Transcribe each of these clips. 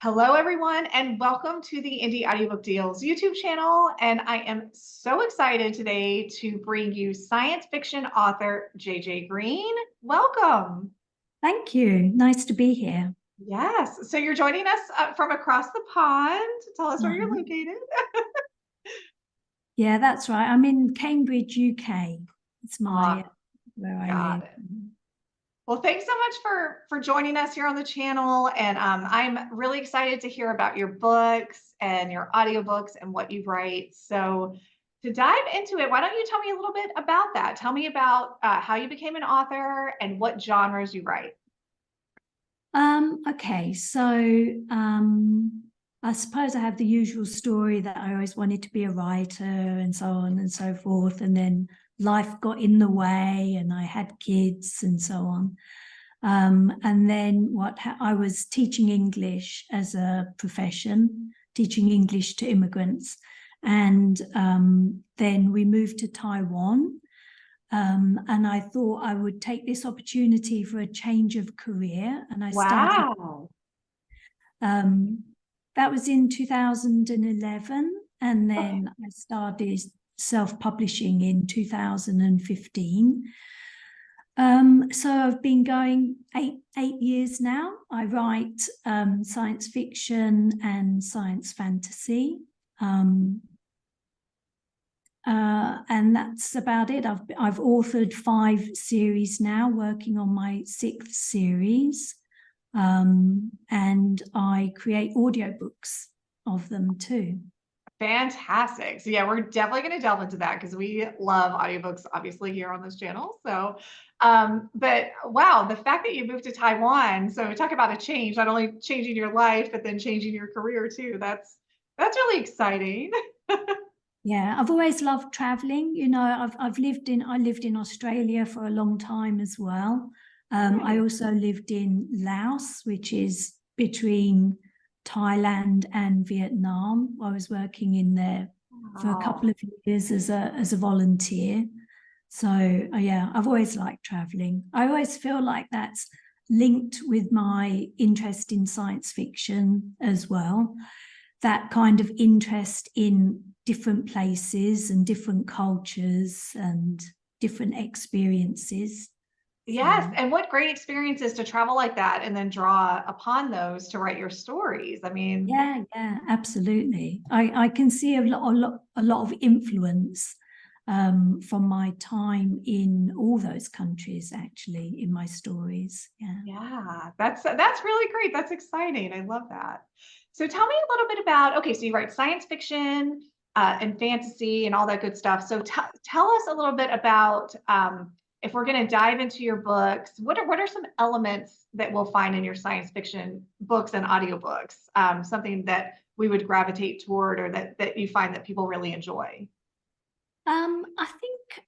Hello, everyone, and welcome to the Indie Audiobook Deals YouTube channel. And I am so excited today to bring you science fiction author JJ Green. Welcome. Thank you. Nice to be here. Yes. So you're joining us from across the pond. Tell us where you're located. Yeah, that's right. I'm in Cambridge, UK. It's where I live. Got it. Well, thanks so much for joining us here on the channel. And I'm really excited to hear about your books and your audiobooks and what you write. So to dive into it, why don't you tell me a little bit about that? Tell me about how you became an author and what genres you write. Okay, so I suppose I have the usual story that I always wanted to be a writer and so on and so forth. And then life got in the way and I had kids and so on. And then I was teaching English as a profession, teaching English to immigrants. And then we moved to Taiwan. And I thought I would take this opportunity for a change of career. And I started. Wow. That was in 2011. And then I started self-publishing in 2015. So I've been going eight years now. I write science fiction and science fantasy. And that's about it. I've authored 5 series now, working on my 6th series. And I create audiobooks of them too. Fantastic. So yeah, we're definitely going to delve into that because we love audiobooks, obviously, here on this channel. So, but wow, the fact that you moved to Taiwan, so talk about a change, not only changing your life, but then changing your career too. That's really exciting. Yeah, I've always loved traveling. You know, I lived in Australia for a long time as well. I also lived in Laos, which is between Thailand and Vietnam. I was working in there for a couple of years as a volunteer. So yeah, I've always liked traveling. I always feel like that's linked with my interest in science fiction as well. That kind of interest in different places and different cultures and different experiences. Yes, and what great experiences to travel like that and then draw upon those to write your stories. I mean, yeah, absolutely. I can see a lot of influence from my time in all those countries, actually, in my stories. yeah, that's really great. That's exciting. I love that. So tell me a little bit about, okay, so you write science fiction and fantasy and all that good stuff. So tell us a little bit about, if we're going to dive into your books, what are some elements that we'll find in your science fiction books and audiobooks? Something that we would gravitate toward or that you find that people really enjoy? I think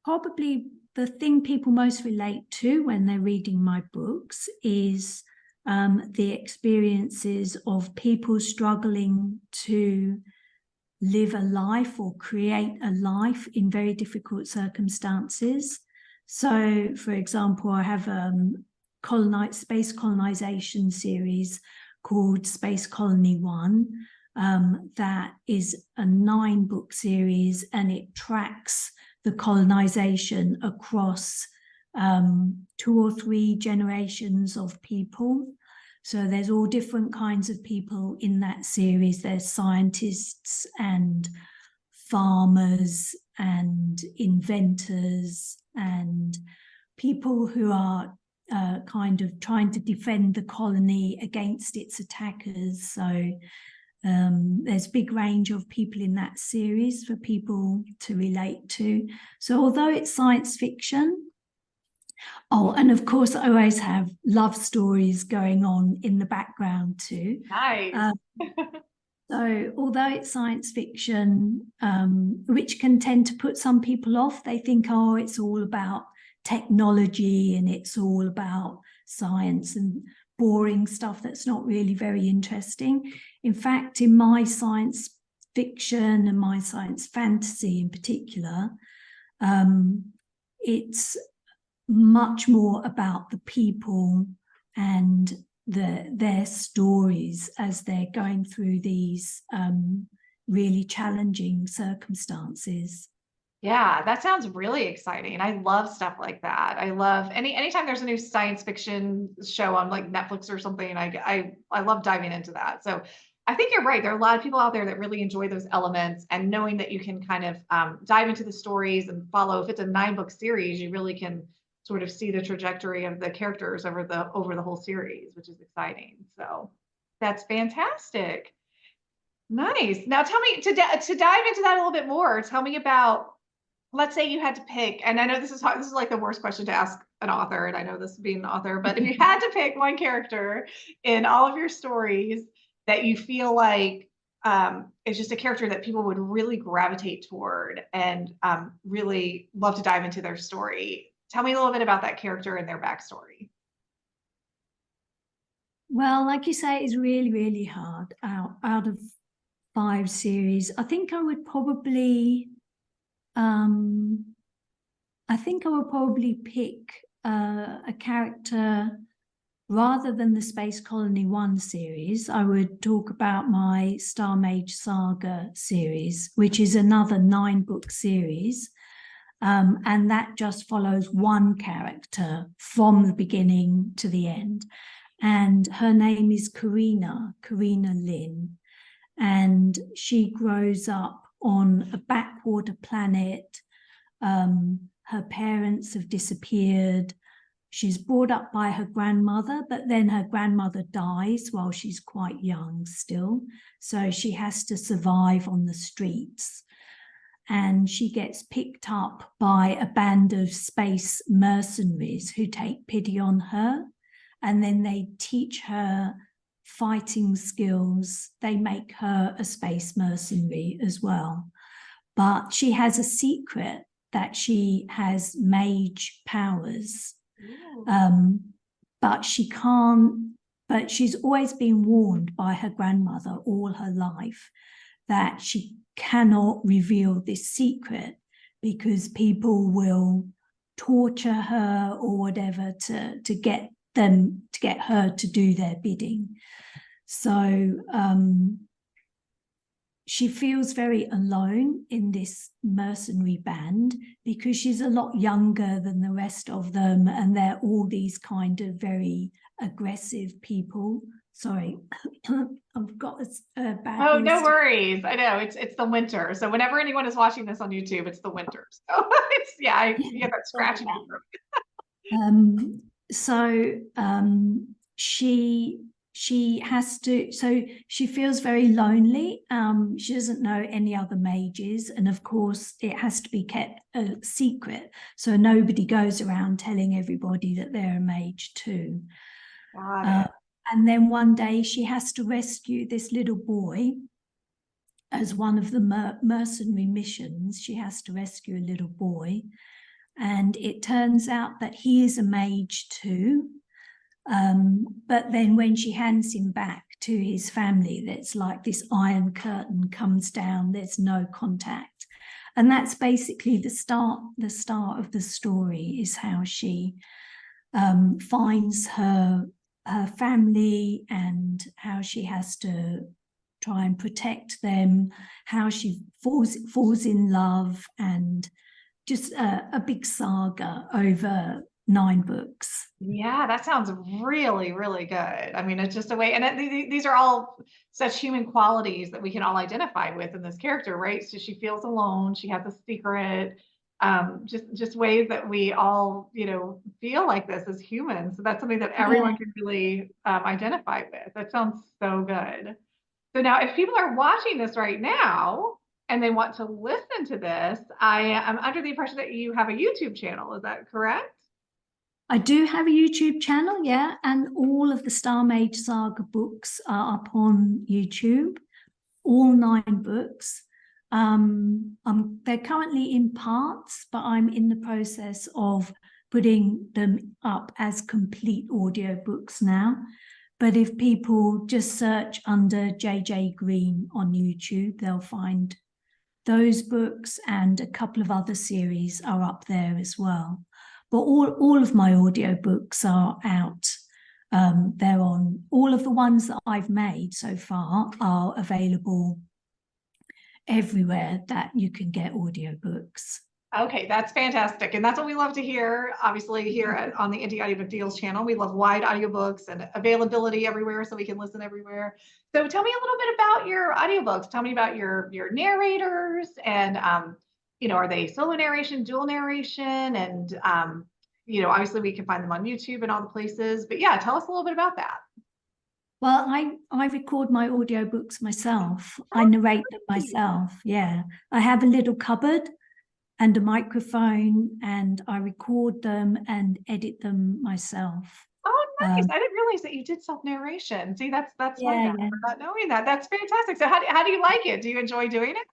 probably the thing people most relate to when they're reading my books is the experiences of people struggling to live a life or create a life in very difficult circumstances. So, for example, I have a space colonization series called Space Colony 1. That is a 9-book series, and it tracks the colonization across 2 or 3 generations of people. So there's all different kinds of people in that series. There's scientists and farmers and inventors and people who are kind of trying to defend the colony against its attackers. So there's a big range of people in that series for people to relate to. So although it's science fiction, and of course, I always have love stories going on in the background too. Nice. So although it's science fiction, which can tend to put some people off, they think, oh, it's all about technology and it's all about science and boring stuff that's not really very interesting. In fact, in my science fiction and my science fantasy in particular, it's much more about the people and their stories as they're going through these really challenging circumstances. Yeah, that sounds really exciting. I love stuff like that. I love anytime there's a new science fiction show on like Netflix or something, I love diving into that. So I think you're right. There are a lot of people out there that really enjoy those elements, and knowing that you can kind of dive into the stories and follow. If it's a 9-book series, you really can sort of see the trajectory of the characters over the whole series, which is exciting. So that's fantastic. Nice. Now tell me to dive into that a little bit more. Tell me about, let's say you had to pick, and I know this is hard, this is like the worst question to ask an author, and I know this being an author, but if you had to pick one character in all of your stories that you feel like is just a character that people would really gravitate toward and really love to dive into their story, tell me a little bit about that character and their backstory. Well, like you say, it's really, really hard. Out of 5 series, I think I would probably pick a character rather than the Space Colony 1 series. I would talk about my Star Mage Saga series, which is another 9-book series. And that just follows one character from the beginning to the end. And her name is Karina Lynn. And she grows up on a backwater planet. Her parents have disappeared. She's brought up by her grandmother, but then her grandmother dies while she's quite young still. So she has to survive on the streets. And she gets picked up by a band of space mercenaries who take pity on her. And then they teach her fighting skills. They make her a space mercenary as well. But she has a secret that she has mage powers. But she can't, but she's always been warned by her grandmother all her life that she cannot reveal this secret because people will torture her or whatever to get her to do their bidding. So she feels very alone in this mercenary band because she's a lot younger than the rest of them, and they're all these kind of very aggressive people. Sorry, I've got a bad. Oh, no worries. I know it's the winter. So whenever anyone is watching this on YouTube, it's the winter. So it's you get that scratching. She has to, so she feels very lonely. She doesn't know any other mages, and of course it has to be kept a secret, so nobody goes around telling everybody that they're a mage too. And then one day she has to rescue this little boy. As one of the mercenary missions, she has to rescue a little boy, and it turns out that he is a mage too. But then when she hands him back to his family, that's like this iron curtain comes down, there's no contact. And that's basically the start of the story, is how she finds her family and how she has to try and protect them, how she falls in love, and just a big saga over 9 books. Yeah, that sounds really, really good. I mean, it's just a way, and these are all such human qualities that we can all identify with in this character, right? So she feels alone, she has a secret, just ways that we all, feel like this as humans. So that's something that everyone can really identify with. That sounds so good. So now, if people are watching this right now and they want to listen to this, I am under the impression that you have a YouTube channel. Is that correct? I do have a YouTube channel, yeah, and all of the Star Mage Saga books are up on YouTube, all 9 books. They're currently in parts, but I'm in the process of putting them up as complete audiobooks now. But if people just search under JJ Green on YouTube, they'll find those books, and a couple of other series are up there as well. But all of my audiobooks are out They're on all of the ones that I've made so far are available everywhere that you can get audiobooks. Okay, that's fantastic. And that's what we love to hear. Obviously, here on the Indie Audiobook Deals channel, we love wide audiobooks and availability everywhere so we can listen everywhere. So tell me a little bit about your audiobooks. Tell me about your narrators and are they solo narration, dual narration? And obviously we can find them on YouTube and all the places. But yeah, tell us a little bit about that. Well, I record my audiobooks myself. I narrate them myself. Yeah. I have a little cupboard and a microphone, and I record them and edit them myself. Oh, nice. I didn't realize that you did self-narration. See, that's my bad for not knowing that. That's fantastic. So how do you like it? Do you enjoy doing it?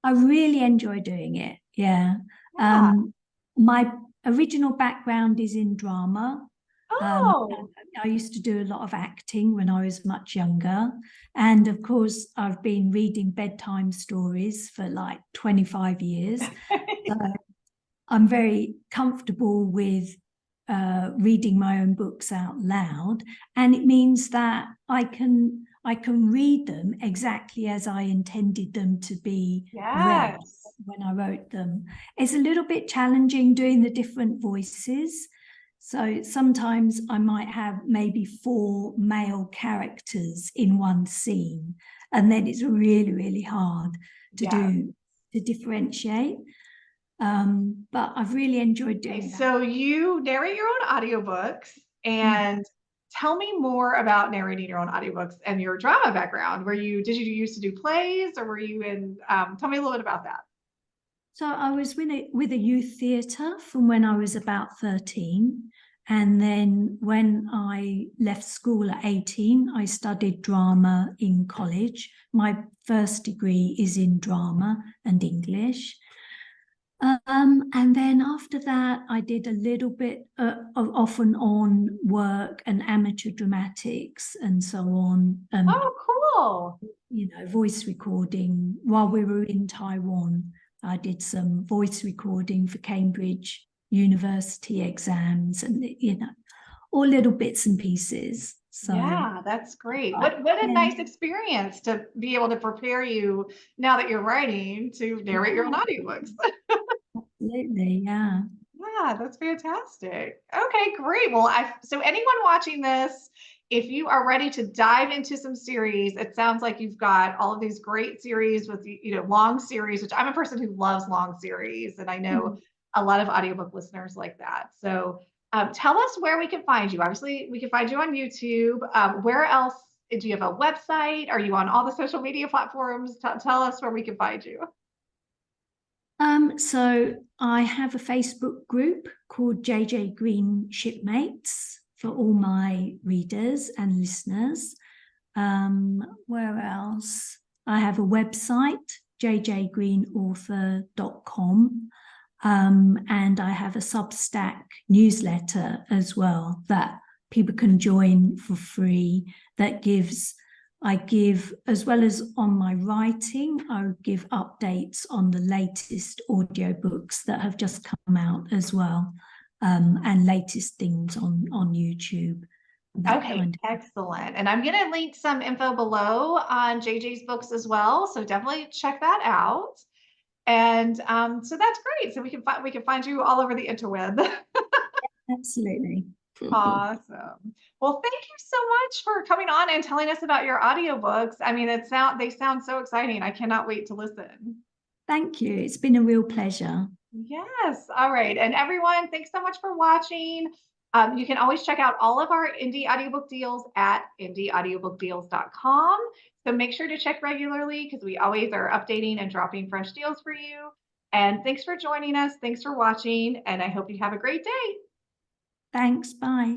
I really enjoy doing it. Yeah. Yeah. My original background is in drama. Oh. I used to do a lot of acting when I was much younger. And of course, I've been reading bedtime stories for like 25 years. So I'm very comfortable with reading my own books out loud. And it means that I can read them exactly as I intended them to be read when I wrote them. It's a little bit challenging doing the different voices. So sometimes I might have maybe 4 male characters in one scene, and then it's really, really hard to differentiate. But I've really enjoyed doing that. So you narrate your own audiobooks, and tell me more about narrating your own audiobooks and your drama background. Did you used to do plays, or were you in, tell me a little bit about that. So I was with a youth theatre from when I was about 13. And then when I left school at 18, I studied drama in college. My first degree is in drama and English. And then after that, I did a little bit of off and on work and amateur dramatics and so on. Oh, cool. Voice recording. While we were in Taiwan, I did some voice recording for Cambridge University exams and, all little bits and pieces. So yeah, that's great. What a nice experience to be able to prepare you now that you're writing to narrate your own audiobooks. Absolutely, yeah. Yeah, that's fantastic. Okay, great. Well, so anyone watching this, if you are ready to dive into some series, it sounds like you've got all of these great series with long series, which I'm a person who loves long series, and I know a lot of audiobook listeners like that. So tell us where we can find you. Obviously, we can find you on YouTube. Where else? Do you have a website? Are you on all the social media platforms? Tell us where we can find you. So I have a Facebook group called JJ Green Shipmates for all my readers and listeners. Where else? I have a website, jjgreenauthor.com. And I have a Substack newsletter as well that people can join for free. I give, as well as on my writing, I give updates on the latest audiobooks that have just come out as well, and latest things on YouTube. Okay, excellent. And I'm going to link some info below on JJ's books as well. So definitely check that out. And so that's great. So we can find you all over the interweb. Absolutely. Awesome. Well, thank you so much for coming on and telling us about your audiobooks. I mean, they sound so exciting. I cannot wait to listen. Thank you. It's been a real pleasure. Yes. All right. And everyone, thanks so much for watching. You can always check out all of our indie audiobook deals at indieaudiobookdeals.com. So make sure to check regularly because we always are updating and dropping fresh deals for you. And thanks for joining us. Thanks for watching. And I hope you have a great day. Thanks. Bye.